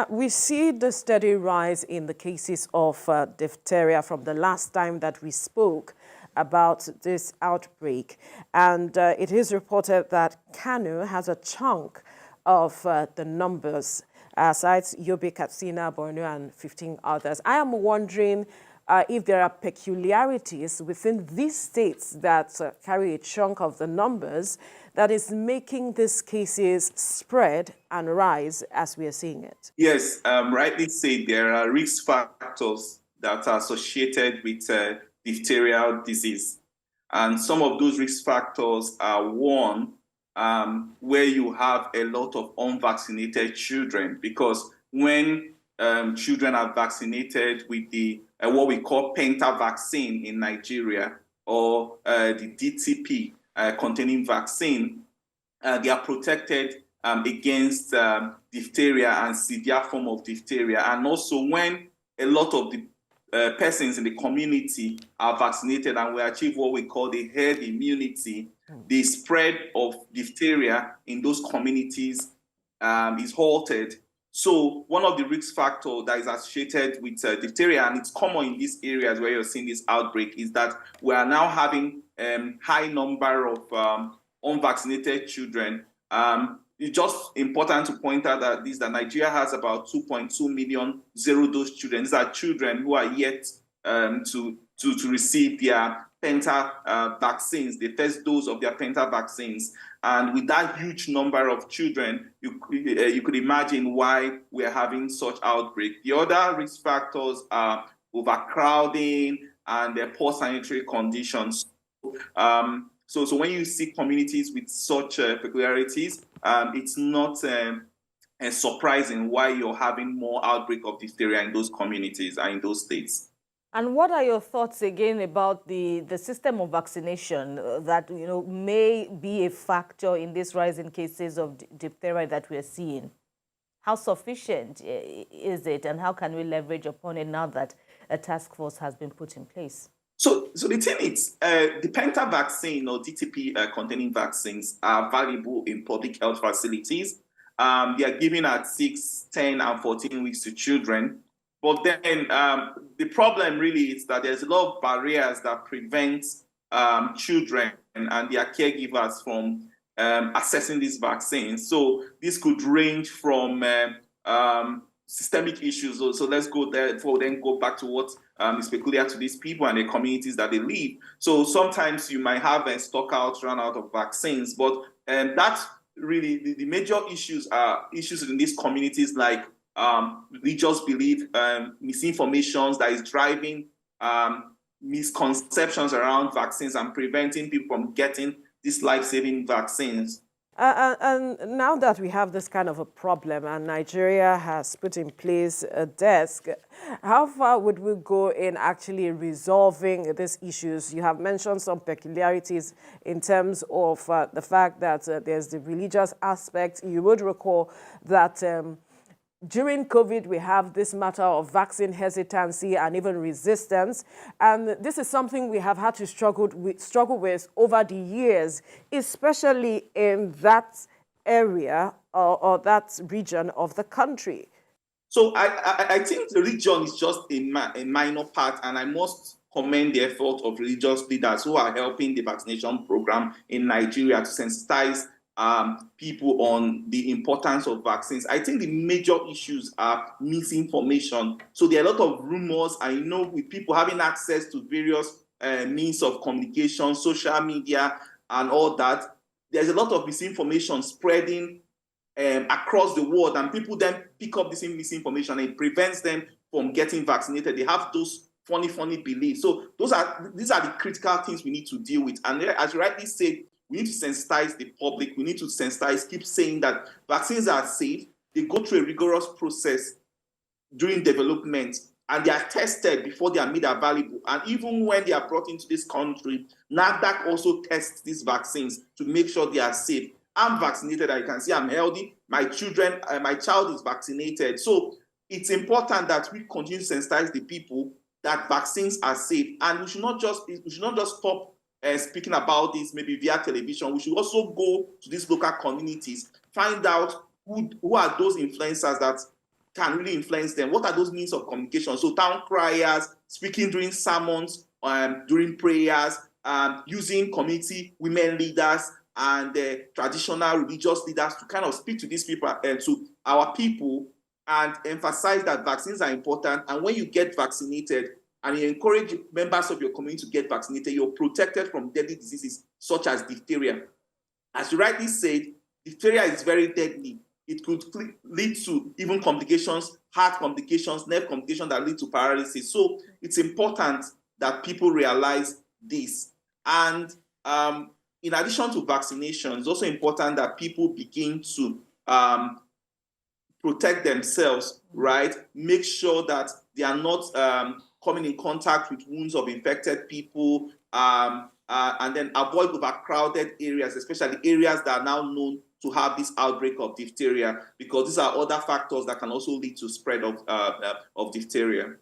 We see the steady rise in the cases of diphtheria from the last time that we spoke about this outbreak. And it is reported that Kano has a chunk of the numbers, sites Yobe, Katsina, Borno, and 15 others. I am wondering if there are peculiarities within these states that carry a chunk of the numbers that is making these cases spread and rise as we are seeing it. Yes, rightly said, there are risk factors that are associated with diphtheria disease. And some of those risk factors are one, where you have a lot of unvaccinated children, because when children are vaccinated with the what we call penta vaccine in Nigeria, or the DTP containing vaccine, they are protected against diphtheria and severe form of diphtheria. And also when a lot of the persons in the community are vaccinated and we achieve what we call the herd immunity, the spread of diphtheria in those communities is halted. So one of the risk factors that is associated with diphtheria, and it's common in these areas where you're seeing this outbreak, is that we are now having high number of unvaccinated children. It's just important to point out that Nigeria has about 2.2 million zero-dose children. These are children who are yet to receive their penta vaccines, the first dose of their penta vaccines. And with that huge number of children, you could imagine why we're having such outbreak. The other risk factors are overcrowding and poor sanitary conditions. So when you see communities with such peculiarities, it's not surprising why you're having more outbreak of diphtheria in those communities and in those states. And what are your thoughts again about the system of vaccination that may be a factor in this rise in cases of diphtheria that we're seeing? How sufficient is it, and how can we leverage upon it now that a task force has been put in place? So the thing is, the penta vaccine or DTP containing vaccines are valuable in public health facilities. They are given at 6, 10, and 14 weeks to children. But then the problem really is that there's a lot of barriers that prevent children and their caregivers from accessing these vaccines. So this could range from systemic issues. So let's go there before then go back to what is peculiar to these people and the communities that they live. So sometimes you might have a stock out, run out of vaccines, but that's really the major issues are issues in these communities like religious belief, misinformation that is driving misconceptions around vaccines and preventing people from getting these life-saving vaccines. And now that we have this kind of a problem and Nigeria has put in place a desk, how far would we go in actually resolving these issues? You have mentioned some peculiarities in terms of the fact that there's the religious aspect. You would recall that during COVID, we have this matter of vaccine hesitancy and even resistance. And this is something we have had to struggle with over the years, especially in that area or that region of the country. So I think the religion is just a minor part, and I must commend the effort of religious leaders who are helping the vaccination program in Nigeria to sensitize people on the importance of vaccines. I think the major issues are misinformation. So there are a lot of rumors. I know with people having access to various means of communication, social media, and all that, there's a lot of misinformation spreading across the world, and people then pick up this misinformation and it prevents them from getting vaccinated. They have those funny beliefs. So these are the critical things we need to deal with. And as you rightly said, we need to sensitize the public. We need to keep saying that vaccines are safe. They go through a rigorous process during development, and they are tested before they are made available. And even when they are brought into this country, NAFDAC also tests these vaccines to make sure they are safe. I'm vaccinated. I can see I'm healthy. My child is vaccinated. So it's important that we continue to sensitize the people that vaccines are safe. And we should not just stop speaking about this maybe via television. We should also go to these local communities, find out who are those influencers that can really influence them. What are those means of communication? So town criers, speaking during sermons, during prayers, using community women leaders and traditional religious leaders to kind of speak to these people and to our people and emphasize that vaccines are important. And when you get vaccinated and you encourage members of your community to get vaccinated, you're protected from deadly diseases such as diphtheria. As you rightly said, diphtheria is very deadly. It could lead to even complications, heart complications, nerve complications that lead to paralysis. So it's important that people realize this. And in addition to vaccination, it's also important that people begin to protect themselves, right? Make sure that they are not coming in contact with wounds of infected people, and then avoid overcrowded areas, especially areas that are now known to have this outbreak of diphtheria, because these are other factors that can also lead to spread of diphtheria.